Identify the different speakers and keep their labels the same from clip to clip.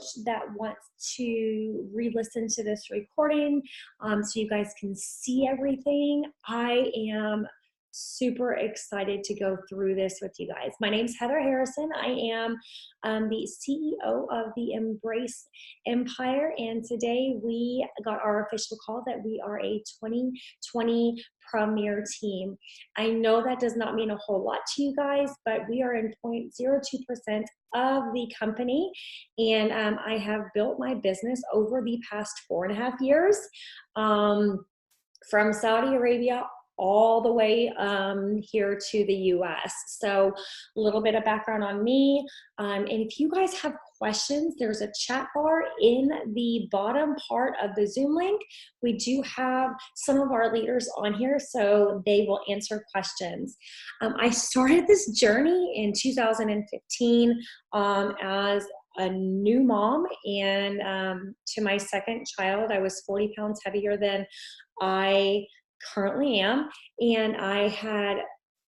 Speaker 1: coach that wants to re-listen to this recording so you guys can see everything. I am super excited to go through this with you guys. My name's Heather Harrison. I am the CEO of the Embrace Empire, and today we got our official call that we are a 2020 Premier Team. I know that does not mean a whole lot to you guys, but we are in 0.02% of the company, and I have built my business over the past 4.5 years from Saudi Arabia all the way here to the US. So a little bit of background on me. And if you guys have questions, there's a chat bar in the bottom part of the Zoom link. We do have some of our leaders on here, so they will answer questions. I started this journey in 2015 as a new mom, and to my second child, I was 40 pounds heavier than I currently am, and I had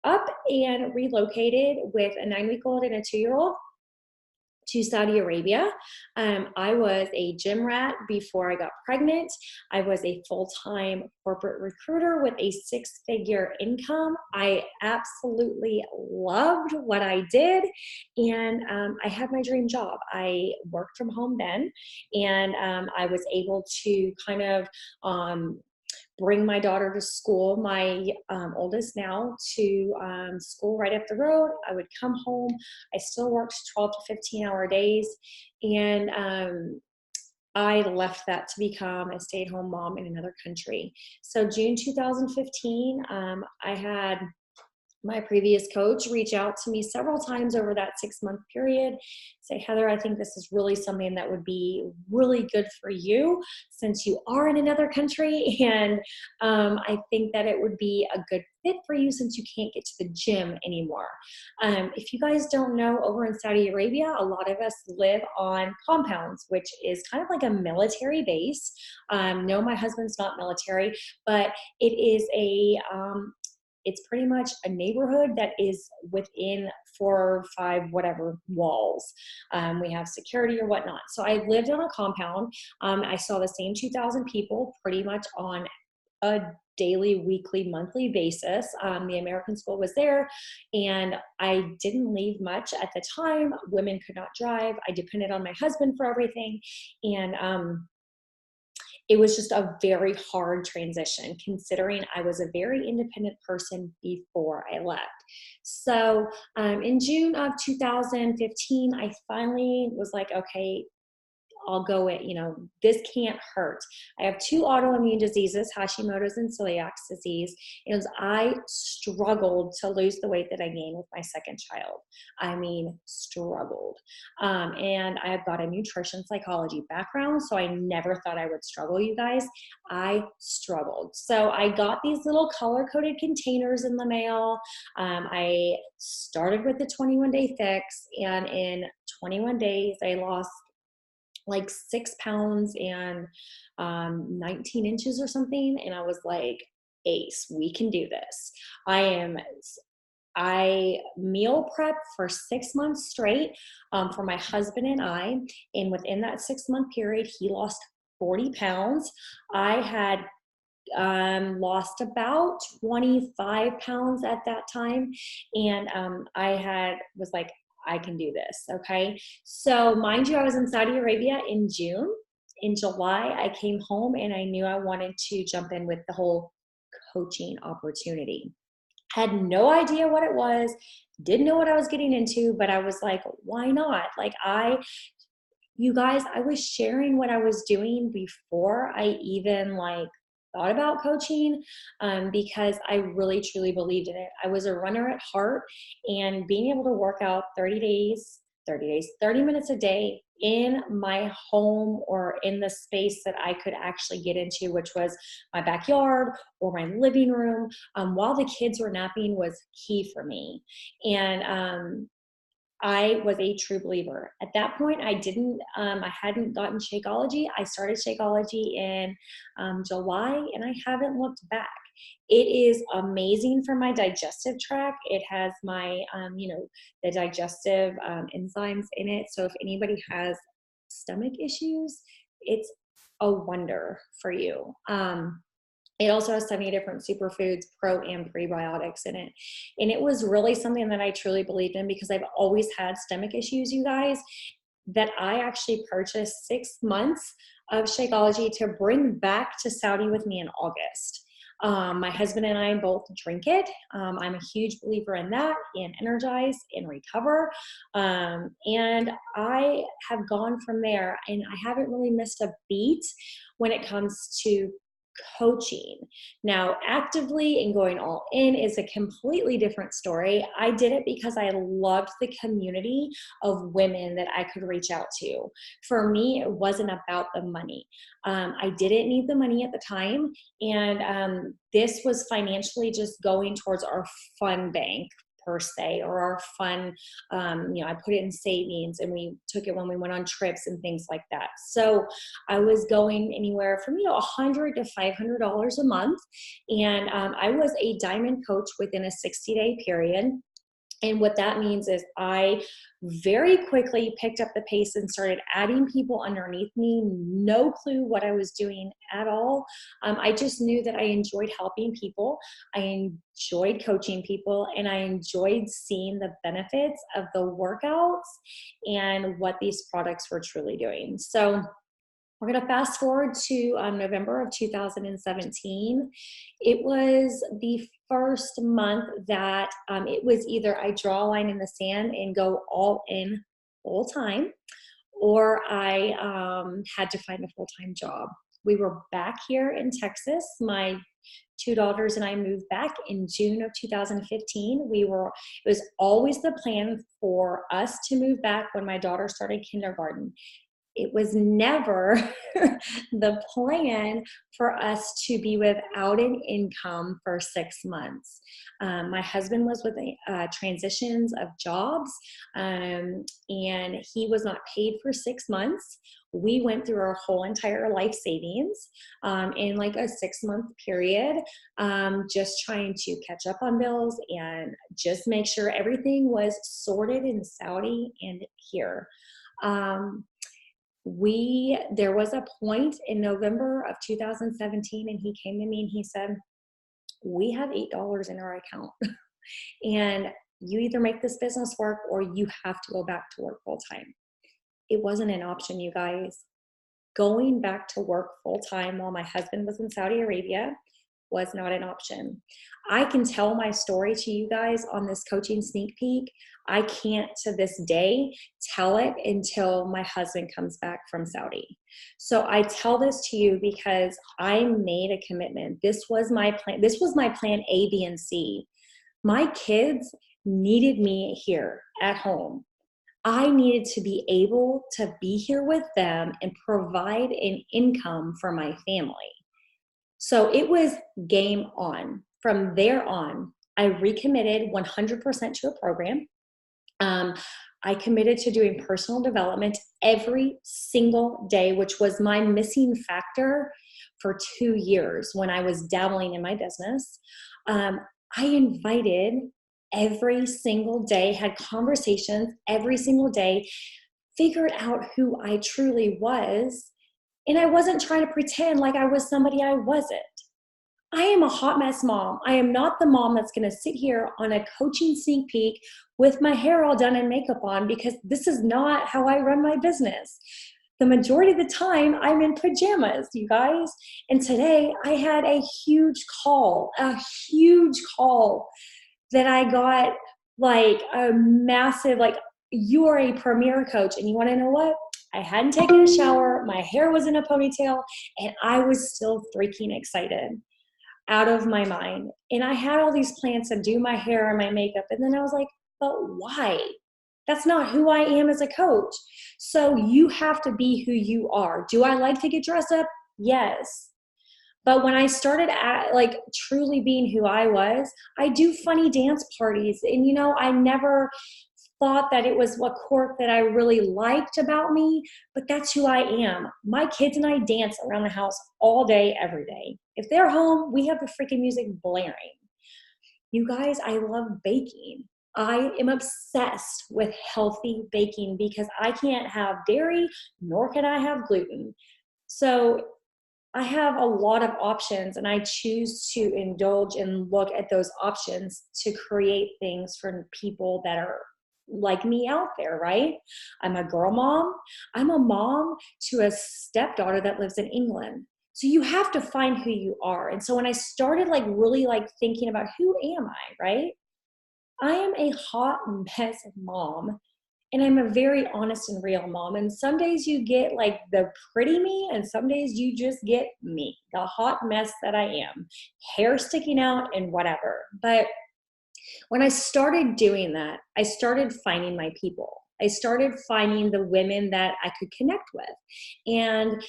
Speaker 1: up and relocated with a 9-week-old and a 2-year-old to Saudi Arabia. I was a gym rat before I got pregnant. I was a full-time corporate recruiter with a 6-figure income. I absolutely loved what I did, and I had my dream job. I worked from home then, and I was able to kind of bring my daughter to school, my oldest now, to school right up the road. I would come home. I still worked 12 to 15-hour days, and I left that to become a stay-at-home mom in another country. So June 2015, I had my previous coach reach out to me several times over that 6-month period, say, Heather, I think this is really something that would be really good for you since you are in another country. And I think that it would be a good fit for you since you can't get to the gym anymore. If you guys don't know, over in Saudi Arabia, a lot of us live on compounds, which is kind of like a military base. No, my husband's not military, but it is it's pretty much a neighborhood that is within 4 or 5 whatever walls. We have security or whatnot. So I lived on a compound. I saw the same 2,000 people pretty much on a daily, weekly, monthly basis. The American school was there, and I didn't leave much at the time. Women could not drive. I depended on my husband for everything. And it was just a very hard transition considering I was a very independent person before I left. So in June of 2015, I finally was like, okay, I'll go it, this can't hurt. I have 2 autoimmune diseases, Hashimoto's and celiac disease, and I struggled to lose the weight that I gained with my second child. I mean, struggled. And I've got a nutrition psychology background, so I never thought I would struggle, you guys. I struggled. So I got these little color-coded containers in the mail. I started with the 21-day fix, and in 21 days, I lost like 6 pounds and 19 inches or something. And I was like, ace, we can do this. I meal prep for 6 months straight for my husband and I. And within that 6-month period, he lost 40 pounds. I had lost about 25 pounds at that time. And was like, I can do this. Okay. So mind you, I was in Saudi Arabia in June. In July, I came home and I knew I wanted to jump in with the whole coaching opportunity. Had no idea what it was, didn't know what I was getting into, but I was like, why not? You guys, I was sharing what I was doing before I even thought about coaching because I really truly believed in it. I was a runner at heart, and being able to work out 30 minutes a day in my home or in the space that I could actually get into, which was my backyard or my living room, while the kids were napping, was key for me. And I was a true believer. At that point, I hadn't gotten Shakeology. I started Shakeology in July, and I haven't looked back. It is amazing for my digestive tract. It has my, the digestive enzymes in it. So if anybody has stomach issues, it's a wonder for you. It also has 70 different superfoods, pro and prebiotics in it. And it was really something that I truly believed in because I've always had stomach issues, you guys, that I actually purchased 6 months of Shakeology to bring back to Saudi with me in August. My husband and I both drink it. I'm a huge believer in that, and energize and recover. And I have gone from there, and I haven't really missed a beat when it comes to coaching. Now, actively and going all in is a completely different story. I did it because I loved the community of women that I could reach out to. For me, it wasn't about the money. I didn't need the money at the time, and this was financially just going towards our fun bank per se, or our fun, I put it in savings, and we took it when we went on trips and things like that. So I was going anywhere from, $100 to $500 a month. And I was a diamond coach within a 60-day period. And what that means is I very quickly picked up the pace and started adding people underneath me. No clue what I was doing at all. I just knew that I enjoyed helping people. I enjoyed coaching people, and I enjoyed seeing the benefits of the workouts and what these products were truly doing. So we're going to fast forward to November of 2017. It was the first month that it was either I draw a line in the sand and go all in full time, or I had to find a full-time job. We were back here in Texas. My 2 daughters and I moved back in June of 2015. It was always the plan for us to move back when my daughter started kindergarten. It was never the plan for us to be without an income for 6 months. My husband was with transitions of jobs, and he was not paid for 6 months. We went through our whole entire life savings in like a 6-month period, just trying to catch up on bills and just make sure everything was sorted in Saudi and here. There was a point in November of 2017, and he came to me and he said, we have $8 in our account and you either make this business work or you have to go back to work full time. It wasn't an option, you guys. Going back to work full time while my husband was in Saudi Arabia was not an option. I can tell my story to you guys on this coaching sneak peek. I can't to this day tell it until my husband comes back from Saudi. So I tell this to you because I made a commitment. This was my plan. This was my plan A, B, and C. My kids needed me here at home. I needed to be able to be here with them and provide an income for my family. So it was game on. From there on, I recommitted 100% to a program. I committed to doing personal development every single day, which was my missing factor for 2 years when I was dabbling in my business. I invited every single day, had conversations every single day, figured out who I truly was. And I wasn't trying to pretend like I was somebody I wasn't. I am a hot mess mom. I am not the mom that's going to sit here on a coaching sneak peek with my hair all done and makeup on, because this is not how I run my business. The majority of the time, I'm in pajamas, you guys. And today I had a huge call that I got, like a massive, like, you are a premier coach. And you want to know what? I hadn't taken a shower. My hair was in a ponytail, and I was still freaking excited out of my mind. And I had all these plans to do my hair and my makeup. And then I was like, but why? That's not who I am as a coach. So you have to be who you are. Do I like to get dressed up? Yes. But when I started truly being who I was, I do funny dance parties. And, I never thought that it was a quirk that I really liked about me, but that's who I am. My kids and I dance around the house all day, every day. If they're home, we have the freaking music blaring. You guys, I love baking. I am obsessed with healthy baking because I can't have dairy, nor can I have gluten. So I have a lot of options, and I choose to indulge and look at those options to create things for people that are like me out there, right? I'm a girl mom. I'm a mom to a stepdaughter that lives in England. So you have to find who you are. And so when I started like really like thinking about who am I, right? I am a hot mess mom, and I'm a very honest and real mom. And some days you get like the pretty me, and some days you just get me, the hot mess that I am, hair sticking out and whatever. But when I started doing that, I started finding my people. I started finding the women that I could connect with. And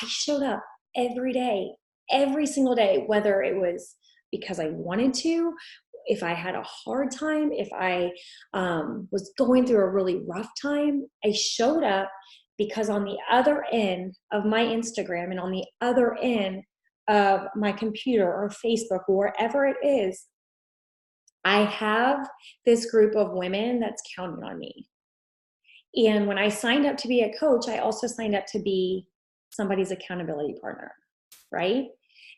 Speaker 1: I showed up every day, every single day, whether it was because I wanted to, if I had a hard time, if I was going through a really rough time, I showed up because on the other end of my Instagram and on the other end of my computer or Facebook or wherever it is, I have this group of women that's counting on me. And when I signed up to be a coach, I also signed up to be somebody's accountability partner, right?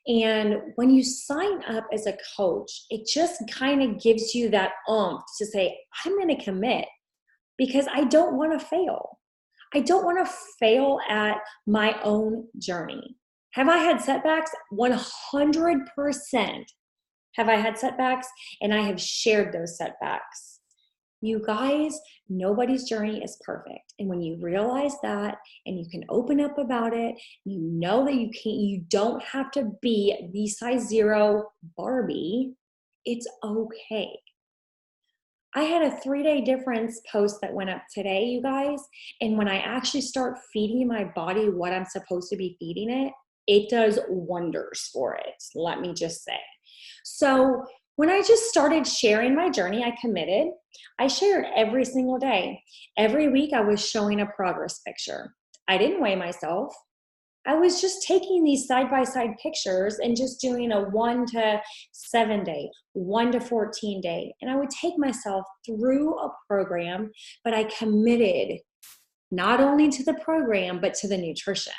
Speaker 1: And when you sign up as a coach, it just kind of gives you that oomph to say, I'm going to commit because I don't want to fail. I don't want to fail at my own journey. Have I had setbacks? 100% have I had setbacks, and I have shared those setbacks. You guys, nobody's journey is perfect. And when you realize that and you can open up about it, you know that you don't have to be the size 0 Barbie. It's okay. I had a 3-day difference post that went up today, you guys. And when I actually start feeding my body what I'm supposed to be feeding it, it does wonders for it. Let me just say. So when I just started sharing my journey, I committed. I shared every single day. Every week I was showing a progress picture. I didn't weigh myself. I was just taking these side-by-side pictures and just doing a 1 to 7 day, 1 to 14 day. And I would take myself through a program, but I committed not only to the program, but to the nutrition.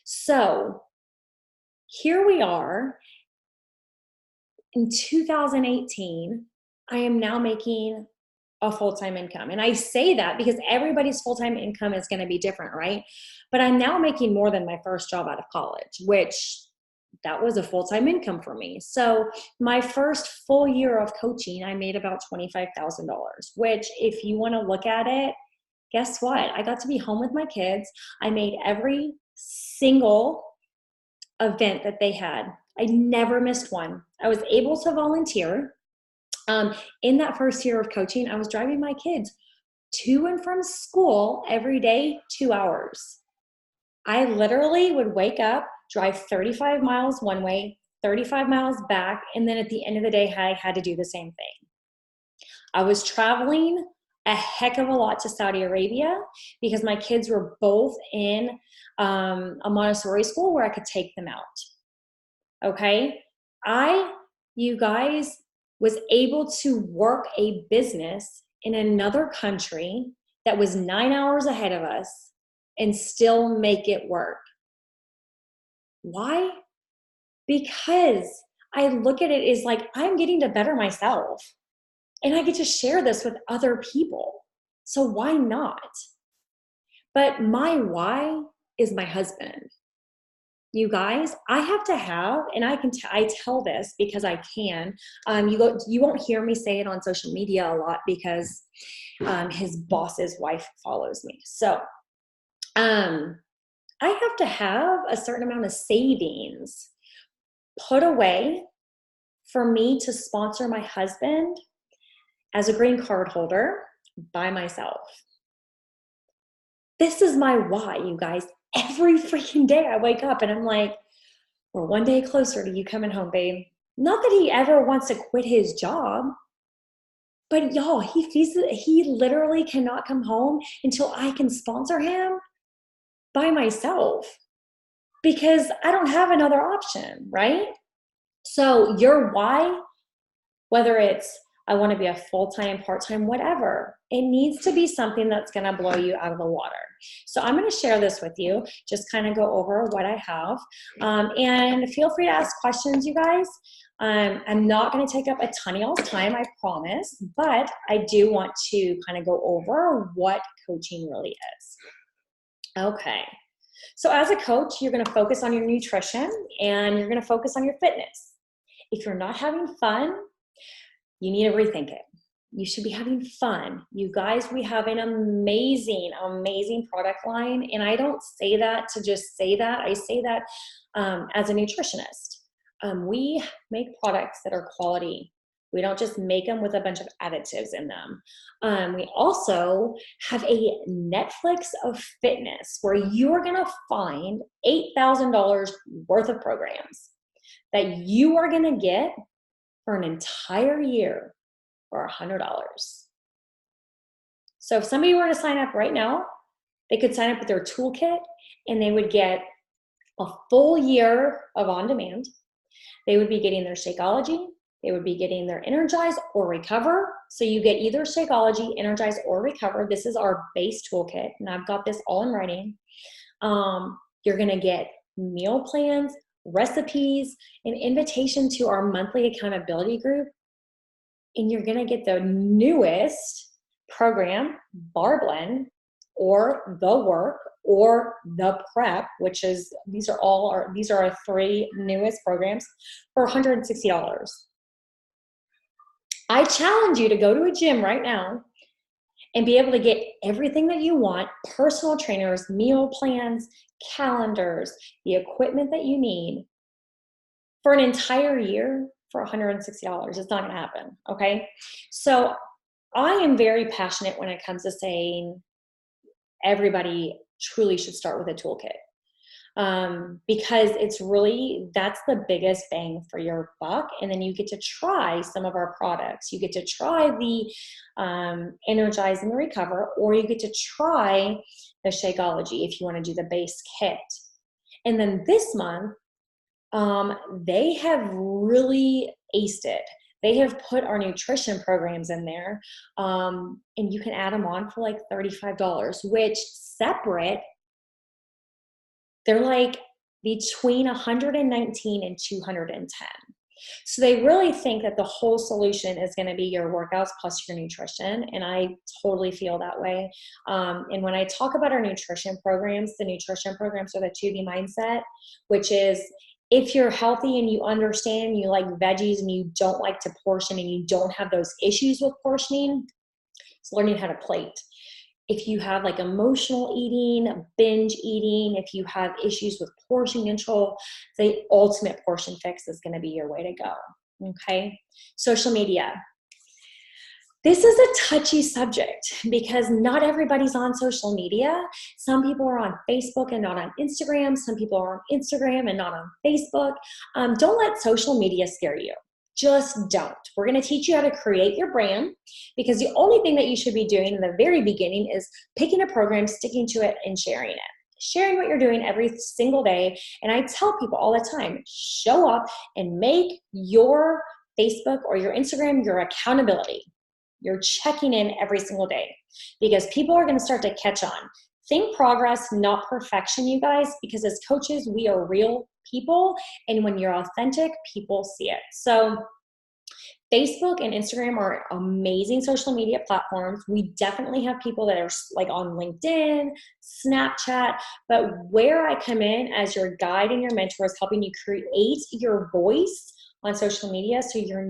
Speaker 1: So here we are. In 2018, I am now making a full-time income. And I say that because everybody's full-time income is going to be different, right? But I'm now making more than my first job out of college, which that was a full-time income for me. So my first full year of coaching, I made about $25,000, which if you want to look at it, guess what? I got to be home with my kids. I made every single event that they had. I never missed one. I was able to volunteer. In that first year of coaching, I was driving my kids to and from school every day, 2 hours. I literally would wake up, drive 35 miles one way, 35 miles back, and then at the end of the day, I had to do the same thing. I was traveling a heck of a lot to Saudi Arabia because my kids were both in a Montessori school where I could take them out. Okay? You guys, was able to work a business in another country that was 9 hours ahead of us and still make it work. Why? Because I look at it as like I'm getting to better myself and I get to share this with other people. So why not? But my why is my husband. You guys, I have to have, and I tell this because I can. You won't hear me say it on social media a lot because his boss's wife follows me. So I have to have a certain amount of savings put away for me to sponsor my husband as a green card holder by myself. This is my why, you guys. Every freaking day I wake up and I'm like, we're one day closer to you coming home, babe. Not that he ever wants to quit his job, but y'all, he literally cannot come home until I can sponsor him by myself because I don't have another option, right? So your why, whether it's I want to be a full-time, part-time, whatever. It needs to be something that's going to blow you out of the water. So I'm going to share this with you, just kind of go over what I have. And feel free to ask questions, you guys. I'm not going to take up a ton of y'all's time, I promise, but I do want to kind of go over what coaching really is. Okay. So as a coach, you're going to focus on your nutrition and you're going to focus on your fitness. If you're not having fun, you need to rethink it. You should be having fun. You guys, we have an amazing, amazing product line. And I don't say that to just say that. I say that as a nutritionist. We make products that are quality. We don't just make them with a bunch of additives in them. We also have a Netflix of fitness where you're going to find $8,000 worth of programs that you are going to get for an entire year for $100. So if somebody were to sign up right now, they could sign up with their toolkit and they would get a full year of on-demand. They would be getting their Shakeology. They would be getting their Energize or Recover. So you get either Shakeology, Energize, or Recover. This is our base toolkit, and I've got this all in writing. You're going to get meal plans, recipes, an invitation to our monthly accountability group, and you're going to get the newest program, Bar Blend, or The Work, or The Prep, which is, these are our 3 newest programs for $160. I challenge you to go to a gym right now and be able to get everything that you want, personal trainers, meal plans, calendars, the equipment that you need for an entire year for $160. It's not going to happen, okay? So I am very passionate when it comes to saying everybody truly should start with a toolkit. Because it's really, that's the biggest bang for your buck. And then you get to try some of our products. You get to try the Energize and the Recover, or you get to try the Shakeology if you want to do the base kit. And then this month, they have really aced it. They have put our nutrition programs in there, and you can add them on for like $35, which separate, they're like between $119 and $210. So they really think that the whole solution is going to be your workouts plus your nutrition. And I totally feel that way. And when I talk about our nutrition programs, the nutrition programs are the 2B mindset, which is if you're healthy and you understand, you like veggies and you don't like to portion and you don't have those issues with portioning, it's learning how to plate. If you have like emotional eating, binge eating, if you have issues with portion control, the ultimate portion fix is going to be your way to go. Okay. Social media. This is a touchy subject because not everybody's on social media. Some people are on Facebook and not on Instagram. Some people are on Instagram and not on Facebook. Don't let social media scare you. Just don't. We're going to teach you how to create your brand, because the only thing that you should be doing in the very beginning is picking a program, sticking to it, and sharing it. Sharing what you're doing every single day. And I tell people all the time, show up and make your Facebook or your Instagram your accountability. You're checking in every single day, because people are going to start to catch on. Think progress, not perfection, you guys, because as coaches, we are real people. And when you're authentic, people see it. So Facebook and Instagram are amazing social media platforms. We definitely have people that are like on LinkedIn, Snapchat, but where I come in as your guide and your mentor is helping you create your voice on social media so you're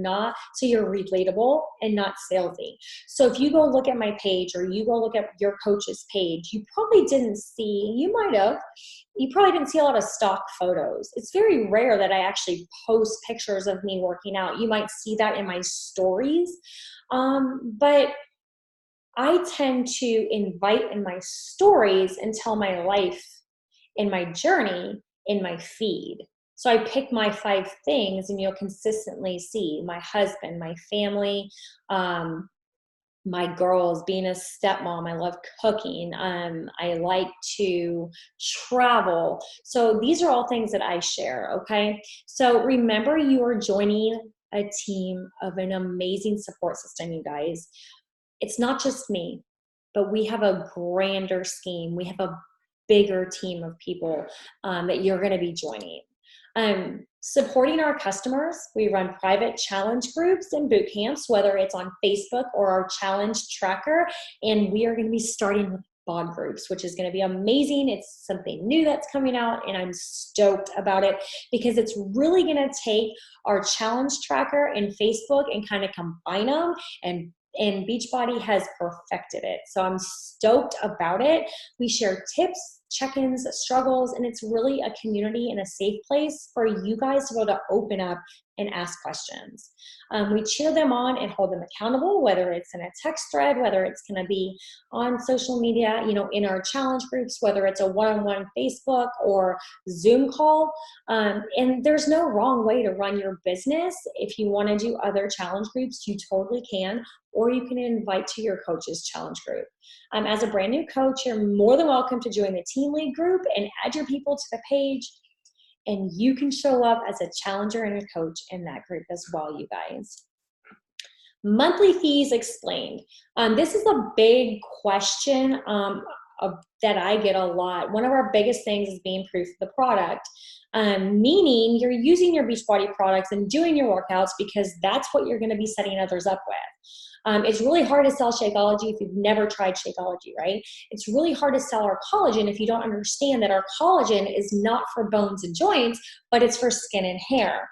Speaker 1: relatable and not salesy. So if you go look at my page or you go look at your coach's page, you probably didn't see a lot of stock photos. It's very rare that I actually post pictures of me working out. You might see that in my stories, but I tend to invite in my stories and tell my life and my journey in my feed. So I pick my 5 things and you'll consistently see my husband, my family, my girls, being a stepmom. I love cooking. I like to travel. So these are all things that I share, okay? So remember, you are joining a team of an amazing support system, you guys. It's not just me, but we have a grander scheme. We have a bigger team of people that you're going to be joining. Supporting our customers, we run private challenge groups and boot camps, whether it's on Facebook or our challenge tracker. And we are going to be starting with bod groups, which is going to be amazing. It's something new that's coming out, and I'm stoked about it because it's really going to take our challenge tracker and Facebook and kind of combine them, and Beachbody has perfected it. So I'm stoked about it. We share tips, check-ins, struggles, and it's really a community and a safe place for you guys to be able to open up and ask questions. We cheer them on and hold them accountable, whether it's in a text thread, whether it's going to be on social media, in our challenge groups, whether it's a one-on-one Facebook or Zoom call. And there's no wrong way to run your business. If you want to do other challenge groups, you totally can, or you can invite to your coach's challenge group. As a brand new coach, you're more than welcome to join the team lead group and add your people to the page. And you can show up as a challenger and a coach in that group as well, you guys. Monthly fees explained. This is a big question that I get a lot. One of our biggest things is being proof of the product, meaning you're using your Beachbody products and doing your workouts because that's what you're going to be setting others up with. It's really hard to sell Shakeology if you've never tried Shakeology, right? It's really hard to sell our collagen if you don't understand that our collagen is not for bones and joints, but it's for skin and hair.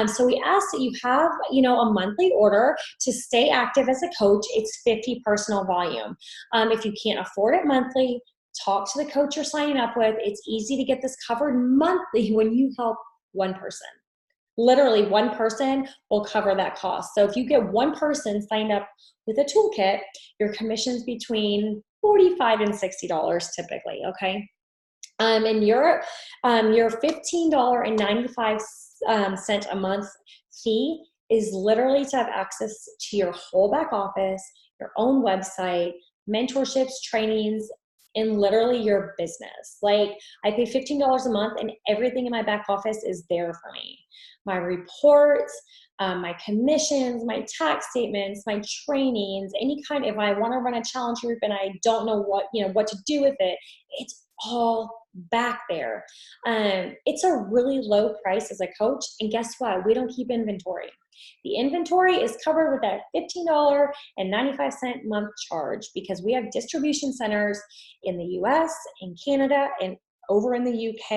Speaker 1: So we ask that you have, a monthly order to stay active as a coach. It's 50 personal volume. If you can't afford it monthly, talk to the coach you're signing up with. It's easy to get this covered monthly when you help one person. Literally one person will cover that cost. So if you get one person signed up with a toolkit, your commission's between $45 and $60 typically, okay? And your $15.95 a month fee is literally to have access to your whole back office, your own website, mentorships, trainings, and literally your business. Like, I pay $15 a month and everything in my back office is there for me. My reports, my commissions, my tax statements, my trainings, if I want to run a challenge group and I don't know what to do with it, it's all back there. It's a really low price as a coach. And guess what? We don't keep inventory. The inventory is covered with that $15.95 month charge because we have distribution centers in the US, in Canada, and over in the UK.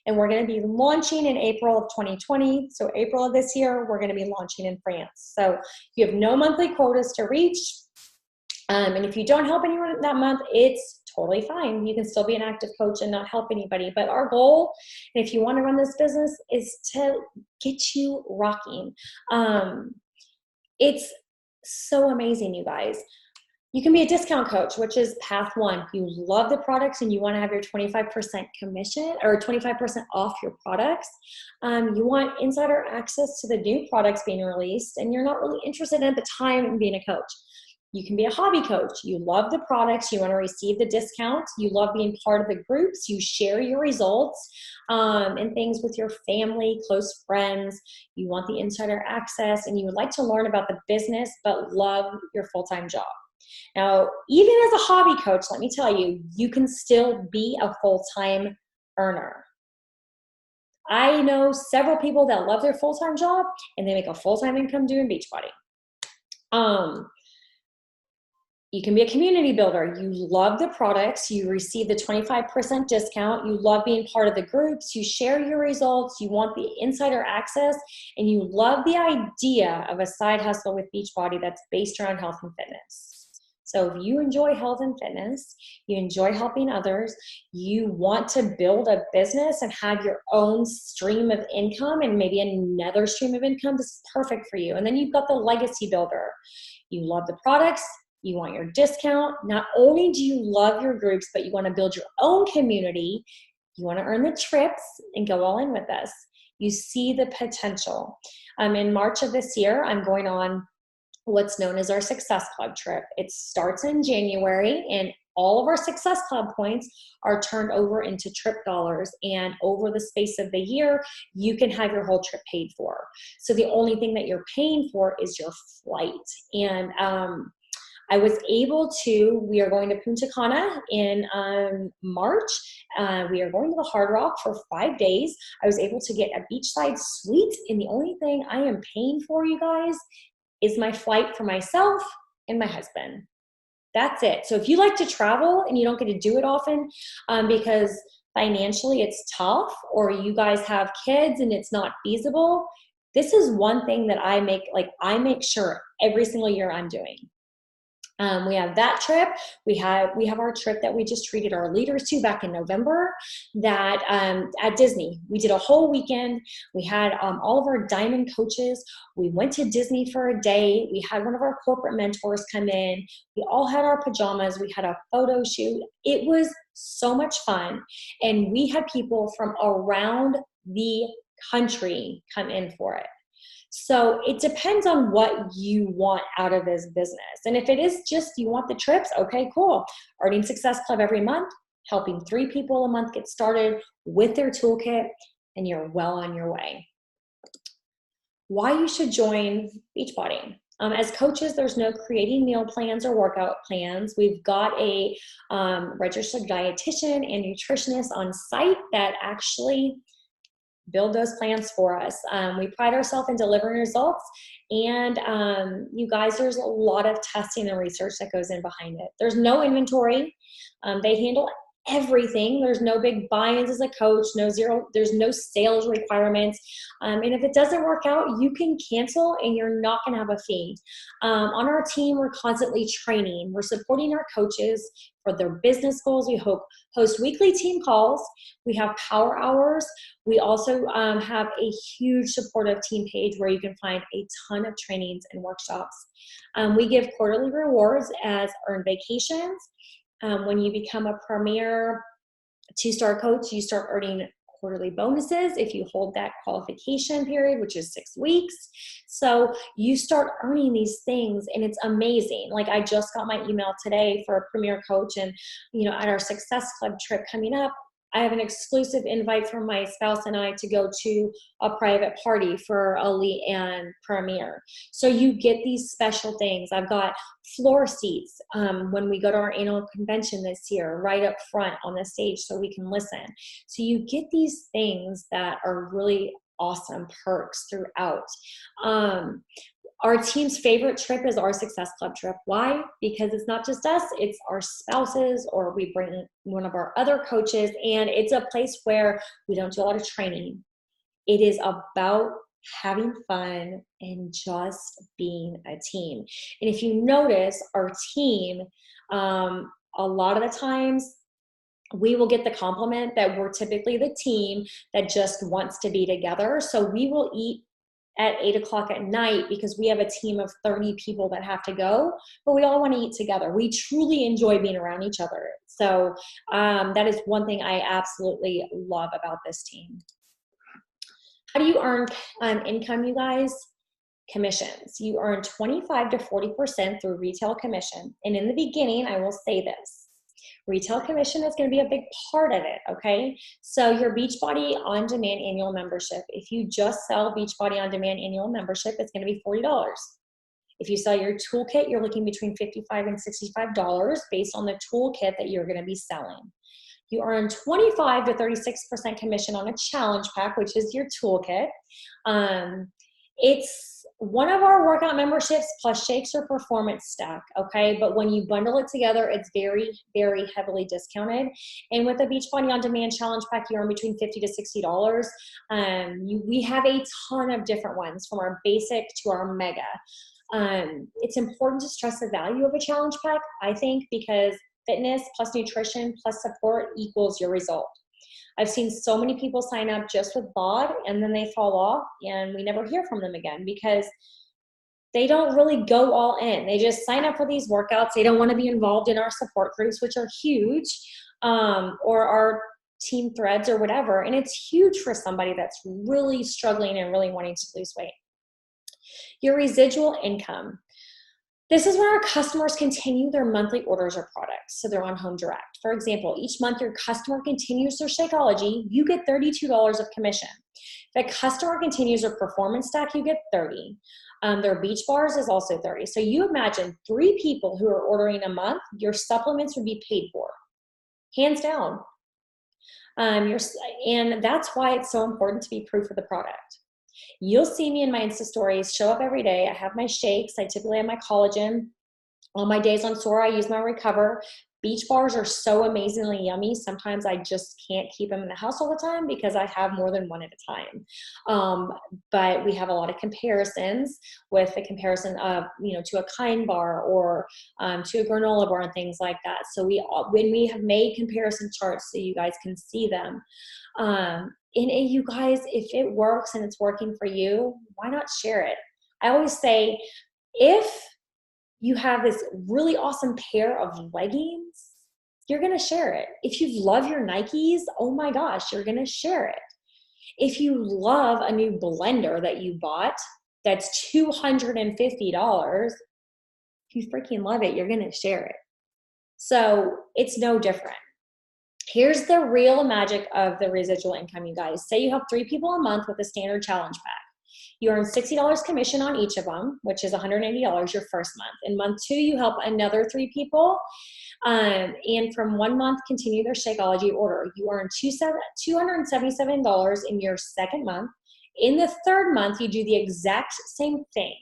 Speaker 1: And we're going to be launching in April of 2020. So April of this year, we're going to be launching in France. So you have no monthly quotas to reach. And if you don't help anyone that month, it's totally fine. You can still be an active coach and not help anybody. But our goal, and if you want to run this business, is to get you rocking. It's so amazing, you guys. You can be a discount coach, which is path one. You love the products and you want to have your 25% commission or 25% off your products. You want insider access to the new products being released, and you're not really interested at the time in being a coach. You can be a hobby coach. You love the products. You want to receive the discount. You love being part of the groups. You share your results and things with your family, close friends. You want the insider access, and you would like to learn about the business but love your full-time job. Now, even as a hobby coach, let me tell you, you can still be a full-time earner. I know several people that love their full-time job and they make a full-time income doing Beachbody. You can be a community builder. You love the products. You receive the 25% discount. You love being part of the groups. You share your results. You want the insider access, and you love the idea of a side hustle with Beachbody that's based around health and fitness. So if you enjoy health and fitness, you enjoy helping others, you want to build a business and have your own stream of income and maybe another stream of income, this is perfect for you. And then you've got the legacy builder. You love the products. You want your discount. Not only do you love your groups, but you want to build your own community. You want to earn the trips and go all in with us. You see the potential. In March of this year, I'm going on what's known as our Success Club trip. It starts in January, and all of our Success Club points are turned over into trip dollars. And over the space of the year, you can have your whole trip paid for. So the only thing that you're paying for is your flight. And I was able to, we are going to Punta Cana in March. We are going to the Hard Rock for 5 days. I was able to get a beachside suite, and the only thing I am paying for, you guys, is my flight for myself and my husband. That's it. So if you like to travel and you don't get to do it often because financially it's tough, or you guys have kids and it's not feasible, this is one thing that I make sure every single year I'm doing. We have that trip. We have our trip that we just treated our leaders to back in November, that at Disney. We did a whole weekend. We had all of our diamond coaches. We went to Disney for a day. We had one of our corporate mentors come in. We all had our pajamas. We had a photo shoot. It was so much fun. And we had people from around the country come in for it. So it depends on what you want out of this business. And if it is just you want the trips, okay, cool. Earning Success Club every month, helping 3 people a month get started with their toolkit, and you're well on your way. Why you should join Beachbody. As coaches, there's no creating meal plans or workout plans. We've got a registered dietitian and nutritionist on site that actually build those plans for us. We pride ourselves in delivering results, and you guys, there's a lot of testing and research that goes in behind it. There's no inventory. They handle everything. There's no big buy-ins as a coach, there's no sales requirements. And if it doesn't work out, you can cancel and you're not gonna have a fee. On our team, we're constantly training. We're supporting our coaches for their business goals. We host weekly team calls. We have power hours. We also have a huge supportive team page where you can find a ton of trainings and workshops. We give quarterly rewards as earned vacations. When you become a premier 2-star coach, you start earning quarterly bonuses if you hold that qualification period, which is 6 weeks. So you start earning these things, and it's amazing. Like, I just got my email today for a premier coach, and at our Success Club trip coming up, I have an exclusive invite from my spouse and I to go to a private party for elite and premier. So you get these special things. I've got floor seats when we go to our annual convention this year, right up front on the stage so we can listen. So you get these things that are really awesome perks throughout. Our team's favorite trip is our Success Club trip. Why? Because it's not just us, it's our spouses, or we bring one of our other coaches, and it's a place where we don't do a lot of training. It is about having fun and just being a team. And if you notice, our team, a lot of the times, we will get the compliment that we're typically the team that just wants to be together. So we will eat at 8 o'clock at night because we have a team of 30 people that have to go, but we all want to eat together. We truly enjoy being around each other. So that is one thing I absolutely love about this team. How do you earn income, you guys? Commissions. You earn 25 to 40% through retail commission. And in the beginning, I will say this. Retail commission is going to be a big part of it, okay? So your Beachbody On Demand annual membership, if you just sell Beachbody On Demand annual membership, it's going to be $40. If you sell your toolkit, you're looking between $55 and $65 based on the toolkit that you're going to be selling. You earn 25 to 36% commission on a challenge pack, which is your toolkit. It's one of our workout memberships plus shakes or performance stack, okay? But when you bundle it together, it's very, very heavily discounted. And with the Beachbody On Demand challenge pack, you earn between $50 to $60. We have a ton of different ones, from our basic to our mega. It's important to stress the value of a challenge pack, I think, because fitness plus nutrition plus support equals your result. I've seen so many people sign up just with BOD and then they fall off and we never hear from them again because they don't really go all in. They just sign up for these workouts. They don't want to be involved in our support groups, which are huge, or our team threads or whatever. And it's huge for somebody that's really struggling and really wanting to lose weight. Your residual income. This is when our customers continue their monthly orders or products. So they're on Home Direct. For example, each month your customer continues their Shakeology, you get $32 of commission. If a customer continues their Performance Stack, you get 30. Their Beach Bars is also 30. So you imagine 3 people who are ordering a month, your supplements would be paid for, hands down. And that's why it's so important to be proof of the product. You'll see me in my Insta stories, show up every day. I have my shakes. I typically have my collagen. On my days on Sora, I use my Recover. Beach Bars are so amazingly yummy. Sometimes I just can't keep them in the house all the time because I have more than one at a time. But we have a lot of comparisons with the comparison of, to a Kind bar or to a granola bar and things like that. So when we have made comparison charts so you guys can see them, you guys, if it works and it's working for you, why not share it? I always say, if you have this really awesome pair of leggings, you're going to share it. If you love your Nikes, oh my gosh, you're going to share it. If you love a new blender that you bought that's $250, if you freaking love it, you're going to share it. So it's no different. Here's the real magic of the residual income, you guys. Say you have 3 people a month with a standard challenge pack. You earn $60 commission on each of them, which is $180 your first month. In month 2, you help another 3 people. And from 1 month, continue their Shakeology order. You earn $277 in your second month. In the third month, you do the exact same thing.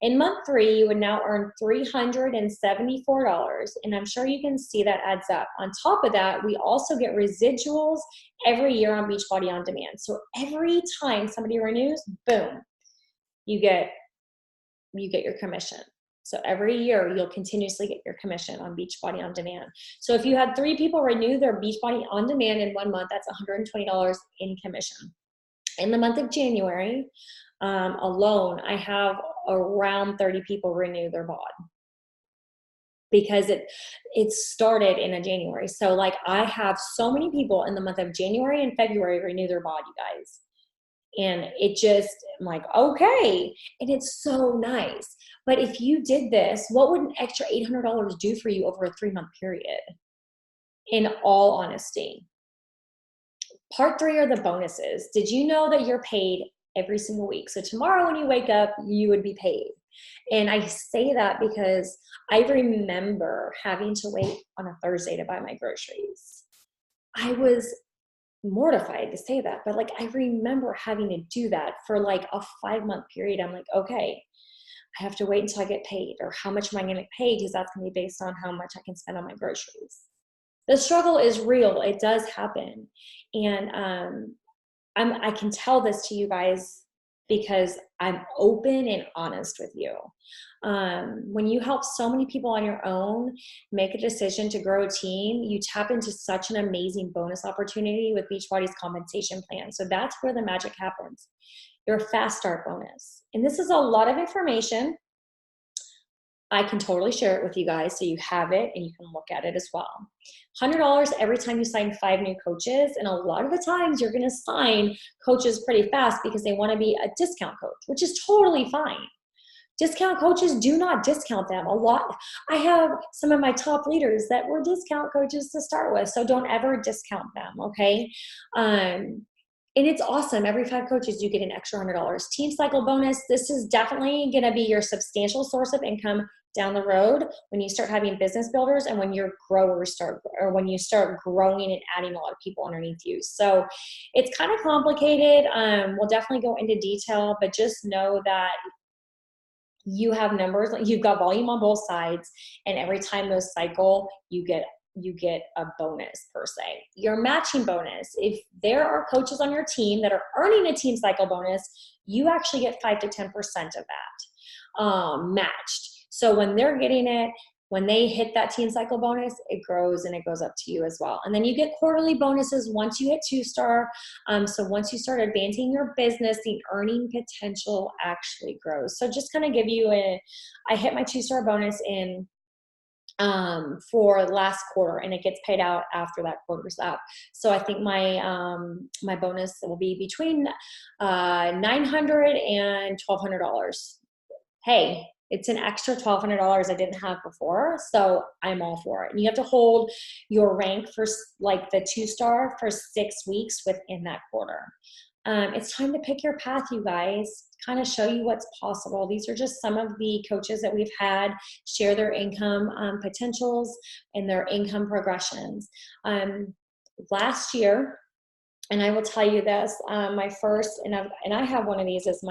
Speaker 1: In month 3, you would now earn $374, and I'm sure you can see that adds up. On top of that, we also get residuals every year on Beachbody On Demand. So every time somebody renews, boom, you get your commission. So every year, you'll continuously get your commission on Beachbody On Demand. So if you had 3 people renew their Beachbody On Demand in 1 month, that's $120 in commission. In the month of January alone, I have around 30 people renew their bod because it started in January. So like I have so many people in the month of January and February renew their bod, you guys. And I'm like, okay. And it's so nice. But if you did this, what would an extra $800 do for you over a 3-month period? In all honesty. Part 3 are the bonuses. Did you know that you're paid every single week? So tomorrow when you wake up, you would be paid. And I say that because I remember having to wait on a Thursday to buy my groceries. I was mortified to say that, but like I remember having to do that for like a 5-month period. I'm like, okay, I have to wait until I get paid, or how much am I going to get paid? Because that's going to be based on how much I can spend on my groceries. The struggle is real. It does happen. And I can tell this to you guys because I'm open and honest with you. When you help so many people on your own make a decision to grow a team, you tap into such an amazing bonus opportunity with Beachbody's compensation plan. So that's where the magic happens. Your fast start bonus. And this is a lot of information. I can totally share it with you guys so you have it and you can look at it as well. $100 every time you sign 5 new coaches. And a lot of the times you're going to sign coaches pretty fast because they want to be a discount coach, which is totally fine. Discount coaches, do not discount them. I have some of my top leaders that were discount coaches to start with, so don't ever discount them, okay? And it's awesome. Every 5 coaches, you get an extra $100. Team cycle bonus, this is definitely going to be your substantial source of income down the road when you start having business builders and when your growers when you start growing and adding a lot of people underneath you. So it's kind of complicated. We'll definitely go into detail, but just know that you have numbers, you've got volume on both sides, and every time those cycle, you get a bonus per se. Your matching bonus, if there are coaches on your team that are earning a team cycle bonus, you actually get 5 to 10% of that matched. So when they're getting it, when they hit that team cycle bonus, it grows and it goes up to you as well. And then you get quarterly bonuses once you hit 2-star. So once you start advancing your business, the earning potential actually grows. So just kind of give you I hit my 2-star bonus in for last quarter, and it gets paid out after that quarter's up. So I think my bonus will be between $900 and $1,200. Hey, It's an extra $1,200 I didn't have before, so I'm all for it. And you have to hold your rank for like the 2-star for 6 weeks within that quarter. It's time to pick your path, you guys, kind of show you what's possible. These are just some of the coaches that we've had share their income potentials and their income progressions. Last year, and I will tell you this, my first, and I have one of these as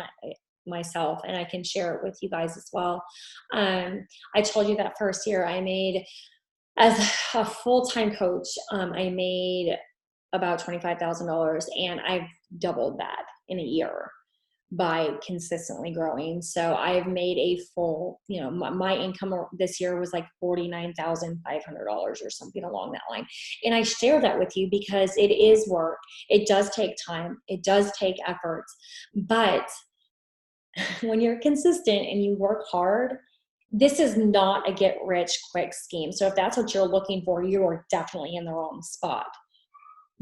Speaker 1: myself, and I can share it with you guys as well. I told you that first year I made, as a full-time coach, I made about $25,000, and I've doubled that in a year by consistently growing. So I've made a full, my income this year was like $49,500 or something along that line. And I share that with you because it is work. It does take time. It does take effort. But when you're consistent and you work hard, this is not a get rich quick scheme. So if that's what you're looking for, you are definitely in the wrong spot.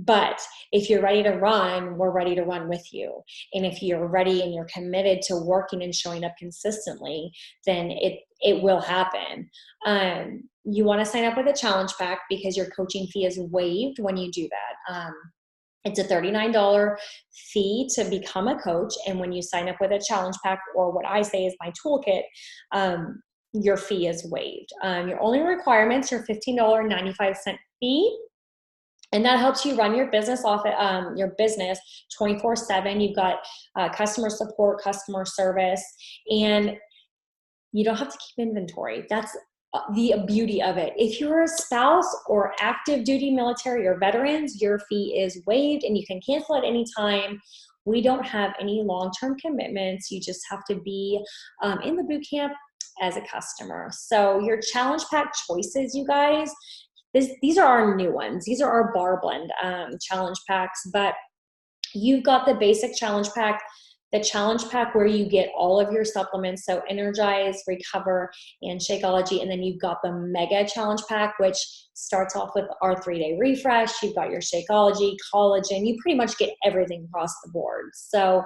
Speaker 1: But if you're ready to run, we're ready to run with you. And if you're ready and you're committed to working and showing up consistently, then it will happen. You want to sign up with a challenge pack because your coaching fee is waived when you do that. It's a $39 fee to become a coach. And when you sign up with a challenge pack, or what I say is my toolkit, your fee is waived. Your only requirements are $15.95 fee. And that helps you run your business off your business 24/7. You've got customer support, customer service, and you don't have to keep inventory. That's the beauty of it. If you're a spouse or active duty military or veterans, your fee is waived and you can cancel at any time. We don't have any long-term commitments. You just have to be in the boot camp as a customer. So your challenge pack choices, you guys, these are our new ones. These are our bar blend challenge packs, but you've got the basic challenge pack, the challenge pack where you get all of your supplements, so Energize, Recover, and Shakeology, and then you've got the mega challenge pack, which starts off with our 3-day refresh. You've got your Shakeology, collagen. You pretty much get everything across the board. So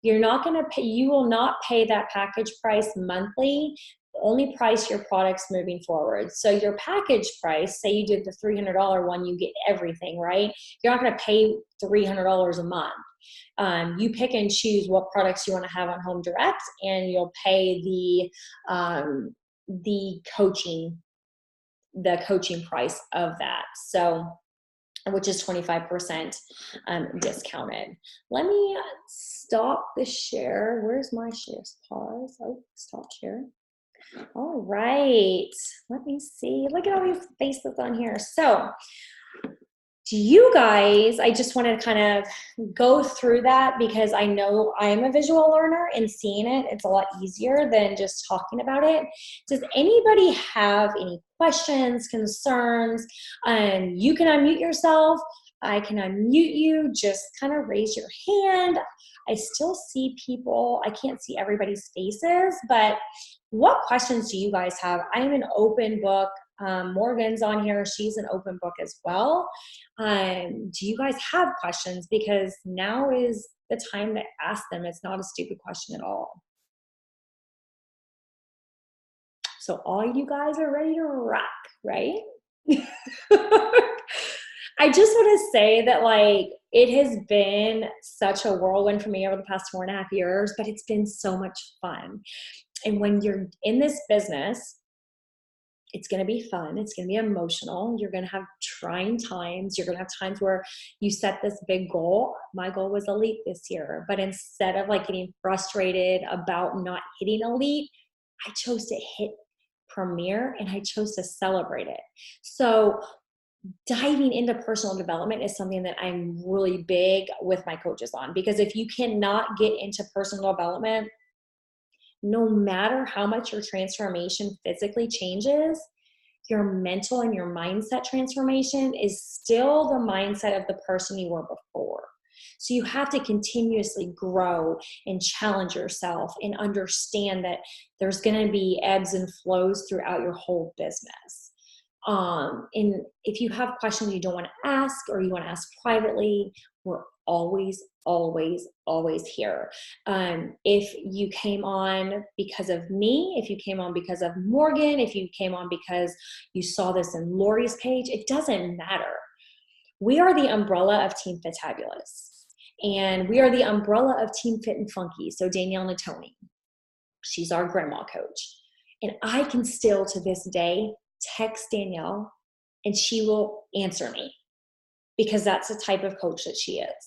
Speaker 1: you're not going to pay, you will not pay that package price monthly. Only price your products moving forward. So your package price, say you did the $300 one, you get everything, right? You're not going to pay $300 a month. You pick and choose what products you want to have on Home Direct, and you'll pay the coaching price of that. So, which is 25% discounted. Let me stop the share. Where's my share? Pause. Oh, stop share. All right, let me see. Look at all these faces on here. So do you guys, I just want to kind of go through that because I know I'm a visual learner, and seeing it, it's a lot easier than just talking about it. Does anybody have any questions, concerns? You can unmute yourself. I can unmute you. Just kind of raise your hand. I still see people. I can't see everybody's faces, but what questions do you guys have? I am an open book. Morgan's on here. She's an open book as well. Do you guys have questions? Because now is the time to ask them. It's not a stupid question at all. So all you guys are ready to rock, right? I just want to say that, like, it has been such a whirlwind for me over the past 4.5 years, but it's been so much fun. And when you're in this business, it's going to be fun. It's going to be emotional. You're going to have trying times. You're going to have times where you set this big goal. My goal was elite this year, but instead of like getting frustrated about not hitting elite, I chose to hit premier, and I chose to celebrate it. So diving into personal development is something that I'm really big with my coaches on, because if you cannot get into personal development, no matter how much your transformation physically changes, your mental and your mindset transformation is still the mindset of the person you were before. So you have to continuously grow and challenge yourself and understand that there's going to be ebbs and flows throughout your whole business. And if you have questions you don't want to ask, or you want to ask privately, we're always, always, always here. If you came on because of me, if you came on because of Morgan, if you came on because you saw this in Lori's page, it doesn't matter. We are the umbrella of Team Fitabulous. And we are the umbrella of Team Fit and Funky. So Danielle Natoni, she's our grandma coach. And I can still, to this day, text Danielle and she will answer me, because that's the type of coach that she is.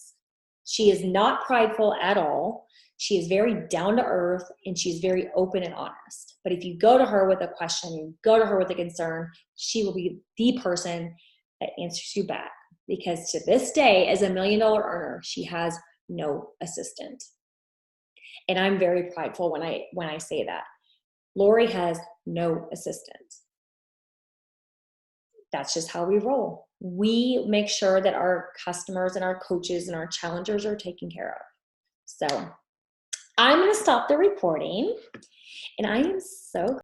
Speaker 1: She is not prideful at all. She is very down to earth, and she's very open and honest. But if you go to her with a question, you go to her with a concern, she will be the person that answers you back. Because to this day, as a $1 million earner, she has no assistant. And I'm very prideful when I say that. Lori has no assistant. That's just how we roll. We make sure that our customers and our coaches and our challengers are taken care of. So I'm going to stop the recording, and I am so